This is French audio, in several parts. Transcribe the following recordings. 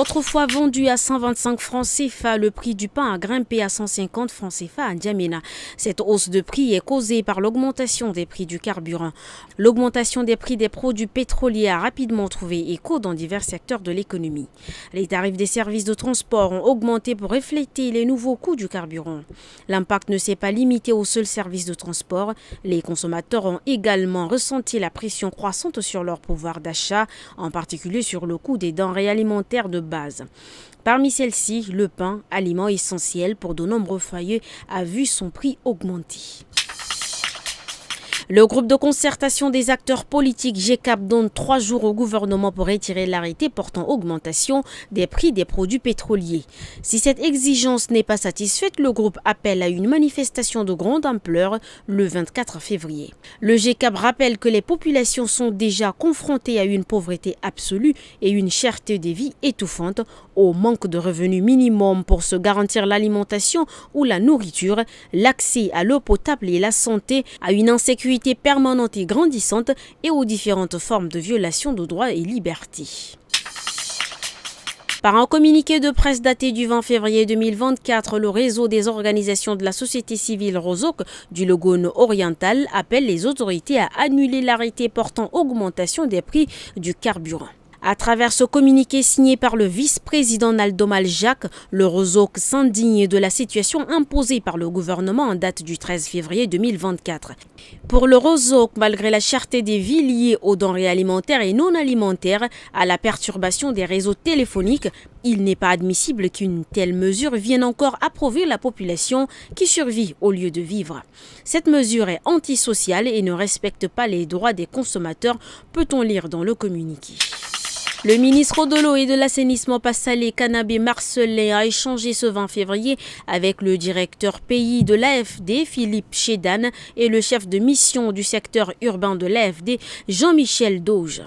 Autrefois vendu à 125 francs CFA, le prix du pain a grimpé à 150 francs CFA à N'Djamena. Cette hausse de prix est causée par l'augmentation des prix du carburant. L'augmentation des prix des produits pétroliers a rapidement trouvé écho dans divers secteurs de l'économie. Les tarifs des services de transport ont augmenté pour refléter les nouveaux coûts du carburant. L'impact ne s'est pas limité aux seuls services de transport. Les consommateurs ont également ressenti la pression croissante sur leur pouvoir d'achat, en particulier sur le coût des denrées alimentaires de base. Parmi celles-ci, le pain, aliment essentiel pour de nombreux foyers, a vu son prix augmenter. Le groupe de concertation des acteurs politiques GCAP donne 3 jours au gouvernement pour retirer l'arrêté portant augmentation des prix des produits pétroliers. Si cette exigence n'est pas satisfaite, le groupe appelle à une manifestation de grande ampleur le 24 février. Le GCAP rappelle que les populations sont déjà confrontées à une pauvreté absolue et une cherté des vies étouffante, au manque de revenus minimum pour se garantir l'alimentation ou la nourriture, l'accès à l'eau potable et la santé, à une insécurité permanente et grandissante et aux différentes formes de violation de droits et libertés. Par un communiqué de presse daté du 20 février 2024, le réseau des organisations de la société civile ROSOC du Logone oriental appelle les autorités à annuler l'arrêté portant augmentation des prix du carburant. À travers ce communiqué signé par le vice-président Naldomal Jacques, le ROSOC s'indigne de la situation imposée par le gouvernement en date du 13 février 2024. Pour le ROSOC, malgré la cherté des vies liées aux denrées alimentaires et non alimentaires, à la perturbation des réseaux téléphoniques, il n'est pas admissible qu'une telle mesure vienne encore appauvrir la population qui survit au lieu de vivre. Cette mesure est antisociale et ne respecte pas les droits des consommateurs, peut-on lire dans le communiqué. Le ministre de l'eau et de l'assainissement Passalé Kanabé Marcelin a échangé ce 20 février avec le directeur pays de l'AFD, Philippe Chédan, et le chef de mission du secteur urbain de l'AFD, Jean-Michel Dauge.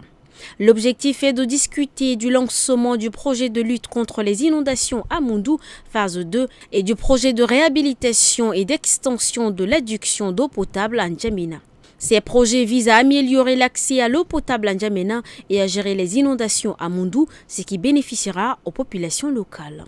L'objectif est de discuter du lancement du projet de lutte contre les inondations à Moundou, phase 2, et du projet de réhabilitation et d'extension de l'adduction d'eau potable à N'Djamena. Ces projets visent à améliorer l'accès à l'eau potable à N'Djamena et à gérer les inondations à Moundou, ce qui bénéficiera aux populations locales.